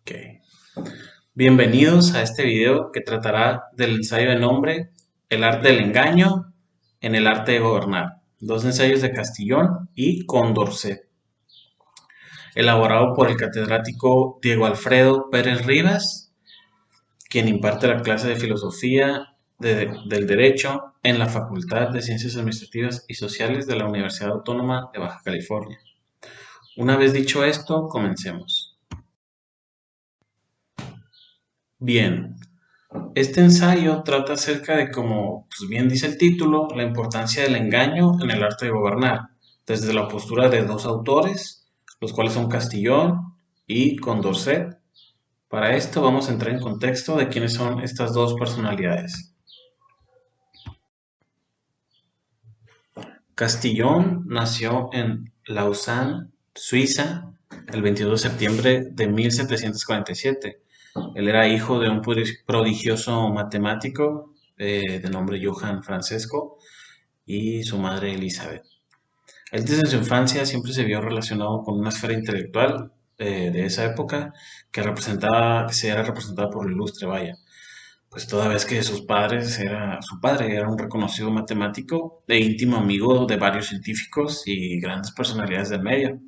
Ok. Bienvenidos a este video que tratará del ensayo de nombre El arte del engaño en el arte de gobernar. Dos ensayos de Castillón y Condorcet, elaborado por el catedrático Diego Alfredo Pérez Rivas, quien imparte la clase de filosofía del derecho en la Facultad de Ciencias Administrativas y Sociales de la Universidad Autónoma de Baja California. Una vez dicho esto, comencemos. Bien, este ensayo trata acerca de, como pues bien dice el título, la importancia del engaño en el arte de gobernar, desde la postura de dos autores, los cuales son Castillón y Condorcet. Para esto vamos a entrar en contexto de quiénes son estas dos personalidades. Castillón nació en Lausanne, Suiza, el 22 de septiembre de 1747. Él era hijo de un prodigioso matemático de nombre Johann Francesco y su madre Elizabeth. Él desde su infancia siempre se vio relacionado con una esfera intelectual de esa época que se era representada por el ilustre, vaya. Pues toda vez que su padre era un reconocido matemático e íntimo amigo de varios científicos y grandes personalidades del medio,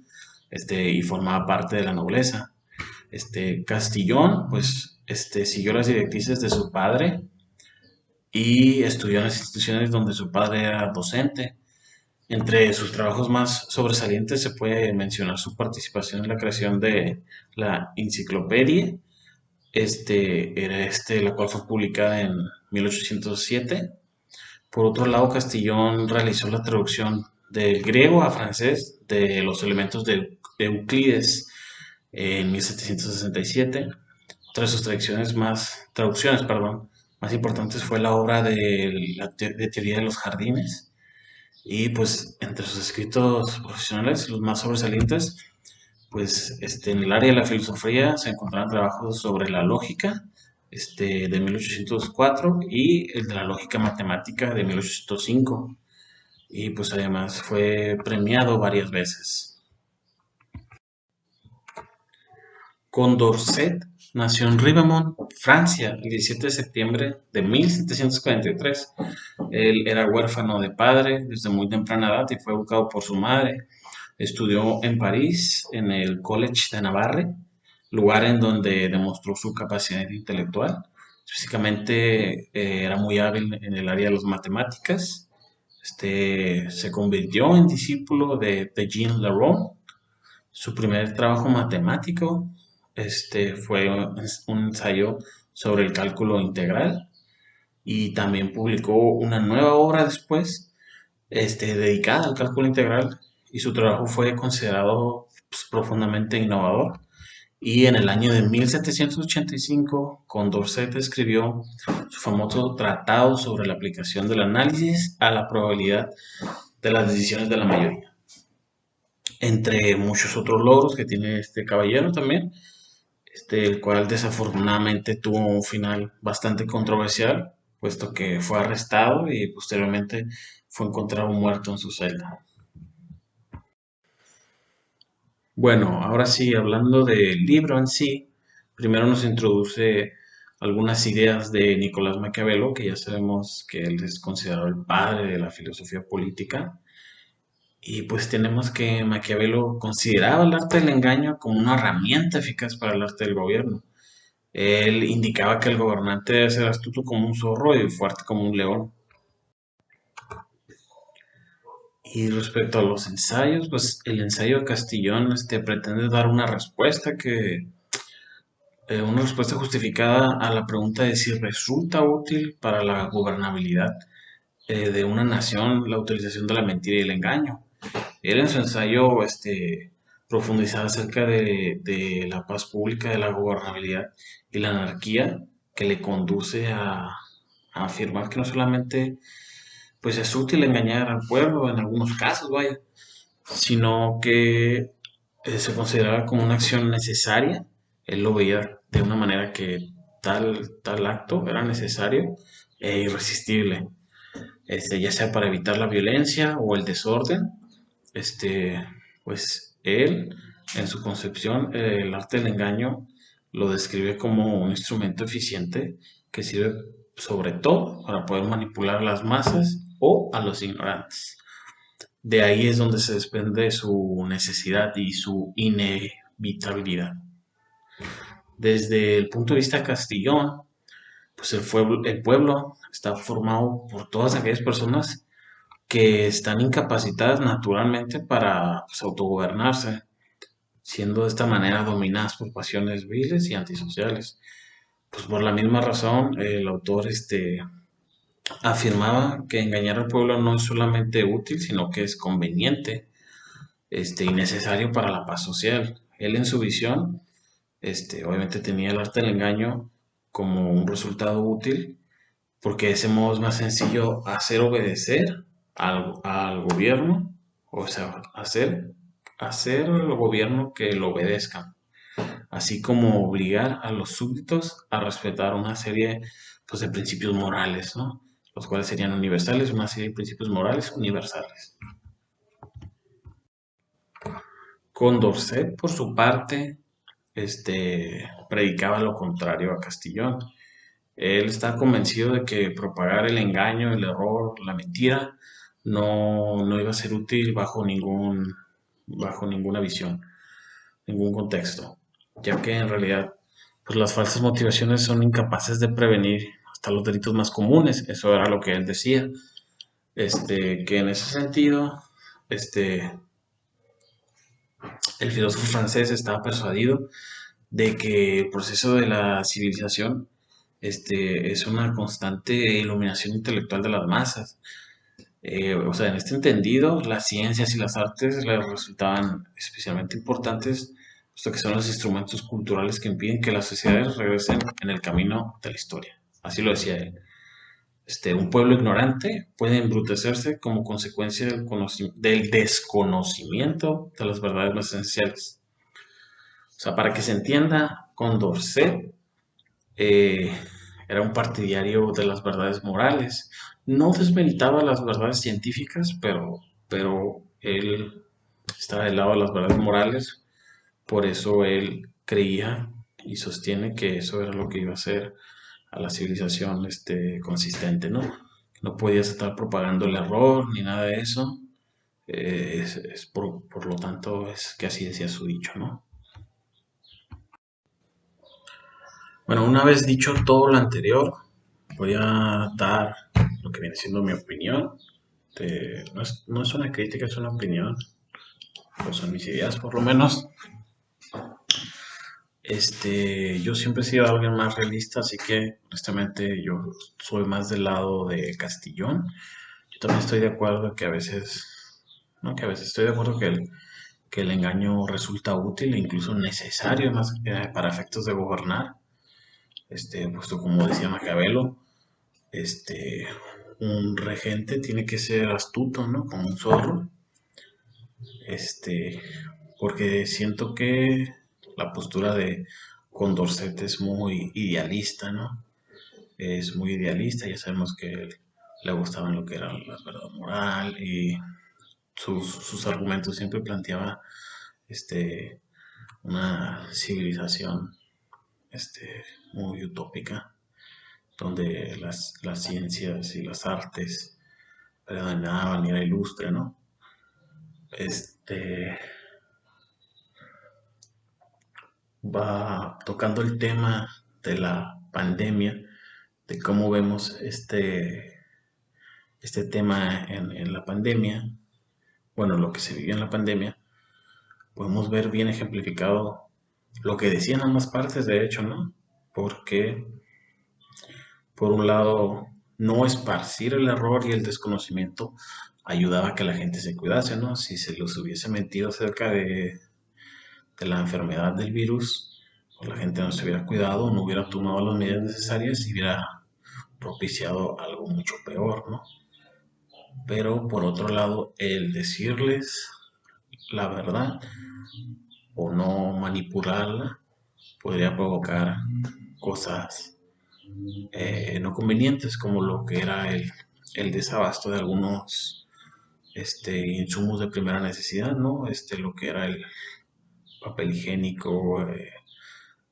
y formaba parte de la nobleza. Castillón, pues, siguió las directrices de su padre y estudió en las instituciones donde su padre era docente. Entre sus trabajos más sobresalientes se puede mencionar su participación en la creación de la enciclopedia, la cual fue publicada en 1807. Por otro lado, Castillón realizó la traducción del griego a francés de los elementos de Euclides en 1767. Otra de sus traducciones, más importantes fue la obra de teoría de los jardines. Y pues entre sus escritos profesionales, los más sobresalientes, pues en el área de la filosofía se encontraron trabajos sobre la lógica, de 1804 y el de la lógica matemática de 1805. Y pues además fue premiado varias veces. Condorcet nació en Ribemont, Francia, el 17 de septiembre de 1743. Él era huérfano de padre desde muy temprana edad y fue educado por su madre. Estudió en París, en el College de Navarre, lugar en donde demostró su capacidad intelectual. Físicamente era muy hábil en el área de las matemáticas. Se convirtió en discípulo de Jean Leroy. Su primer trabajo matemático fue un ensayo sobre el cálculo integral y también publicó una nueva obra después, dedicada al cálculo integral, y su trabajo fue considerado pues, profundamente innovador. Y en el año de 1785, Condorcet escribió su famoso tratado sobre la aplicación del análisis a la probabilidad de las decisiones de la mayoría. Entre muchos otros logros que tiene este caballero también, el cual desafortunadamente tuvo un final bastante controversial, puesto que fue arrestado y posteriormente fue encontrado muerto en su celda. Bueno, ahora sí, hablando del libro en sí, primero nos introduce algunas ideas de Nicolás Maquiavelo, que ya sabemos que él es considerado el padre de la filosofía política. Y pues tenemos que Maquiavelo consideraba el arte del engaño como una herramienta eficaz para el arte del gobierno. Él indicaba que el gobernante debe ser astuto como un zorro y fuerte como un león. Y respecto a los ensayos, pues el ensayo de Castillón pretende dar una respuesta justificada a la pregunta de si resulta útil para la gobernabilidad de una nación la utilización de la mentira y el engaño. Él en su ensayo profundizaba acerca de la paz pública, de la gobernabilidad y la anarquía que le conduce a afirmar que no solamente pues es útil engañar al pueblo en algunos casos, vaya, sino que se consideraba como una acción necesaria. Él lo veía de una manera que tal acto era necesario e irresistible, ya sea para evitar la violencia o el desorden. Pues él, en su concepción, el arte del engaño lo describe como un instrumento eficiente que sirve sobre todo para poder manipular a las masas o a los ignorantes. De ahí es donde se desprende su necesidad y su inevitabilidad. Desde el punto de vista de Castillón, pues el pueblo está formado por todas aquellas personas que están incapacitadas naturalmente para pues, autogobernarse, siendo de esta manera dominadas por pasiones viles y antisociales. Pues por la misma razón, el autor afirmaba que engañar al pueblo no es solamente útil, sino que es conveniente y necesario para la paz social. Él en su visión, obviamente tenía el arte del engaño como un resultado útil, porque de ese modo es más sencillo hacer obedecer al gobierno, o sea, hacer al gobierno que lo obedezcan, así como obligar a los súbditos a respetar una serie pues, de principios morales, ¿no? Los cuales serían universales, una serie de principios morales universales. Condorcet, por su parte, predicaba lo contrario a Castillón. Él está convencido de que propagar el engaño, el error, la mentira, no iba a ser útil bajo ninguna visión, ningún contexto, ya que en realidad pues las falsas motivaciones son incapaces de prevenir hasta los delitos más comunes. Eso era lo que él decía. Que en ese sentido, el filósofo francés estaba persuadido de que el proceso de la civilización es una constante iluminación intelectual de las masas. O sea, en este entendido, las ciencias y las artes les resultaban especialmente importantes, puesto que son los instrumentos culturales que impiden que las sociedades regresen en el camino de la historia. Así lo decía él. Un pueblo ignorante puede embrutecerse como consecuencia del desconocimiento de las verdades más esenciales. O sea, para que se entienda, Condorcet eh, era un partidario de las verdades morales. No desmeritaba las verdades científicas, pero él estaba del lado de las verdades morales. Por eso él creía y sostiene que eso era lo que iba a hacer a la civilización consistente, ¿no? No podías estar propagando el error ni nada de eso. Por lo tanto, es que así decía su dicho, ¿no? Bueno, una vez dicho todo lo anterior, voy a dar lo que viene siendo mi opinión. No es una crítica, es una opinión, o son mis ideas por lo menos. Yo siempre he sido alguien más realista, así que honestamente yo soy más del lado de Castillón. Yo también estoy de acuerdo que a veces, no que a veces estoy de acuerdo que el engaño resulta útil e incluso necesario más, para efectos de gobernar. Puesto como decía Maquiavelo, este, un regente tiene que ser astuto, ¿no? Como un zorro, este, porque siento que la postura de Condorcet es muy idealista, ¿no? Es muy idealista, ya sabemos que le gustaban lo que era la verdad moral y sus argumentos siempre planteaba este, una civilización muy utópica, donde las ciencias y las artes predominaban y era ilustre, ¿no? Este va tocando el tema de la pandemia, de cómo vemos este tema en la pandemia, bueno, lo que se vivió en la pandemia, podemos ver bien ejemplificado lo que decían ambas partes, de hecho, ¿no? Porque, por un lado, no esparcir el error y el desconocimiento ayudaba a que la gente se cuidase, ¿no? Si se los hubiese mentido acerca de la enfermedad del virus, pues la gente no se hubiera cuidado, no hubiera tomado las medidas necesarias y hubiera propiciado algo mucho peor, ¿no? Pero por otro lado, el decirles la verdad o no manipularla podría provocar cosas no convenientes como lo que era el desabasto de algunos insumos de primera necesidad, ¿no? Lo que era el papel higiénico,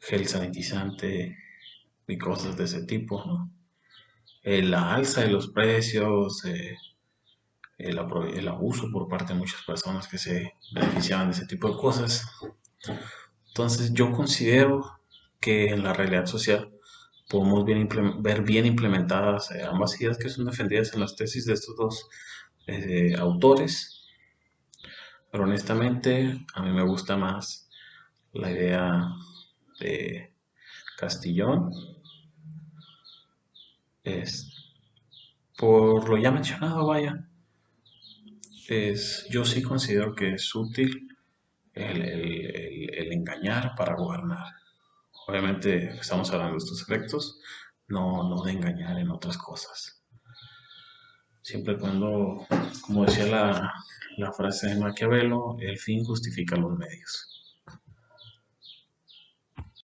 gel sanitizante y cosas de ese tipo, ¿no? La alza de los precios, el abuso por parte de muchas personas que se beneficiaban de ese tipo de cosas. Entonces yo considero que en la realidad social podemos ver bien implementadas ambas ideas que son defendidas en las tesis de estos dos autores, pero honestamente a mí me gusta más la idea de Castillón, es por lo ya mencionado, vaya, yo sí considero que es útil el engañar para gobernar. Obviamente estamos hablando de estos efectos, no de engañar en otras cosas. Siempre y cuando, como decía la frase de Maquiavelo, el fin justifica los medios.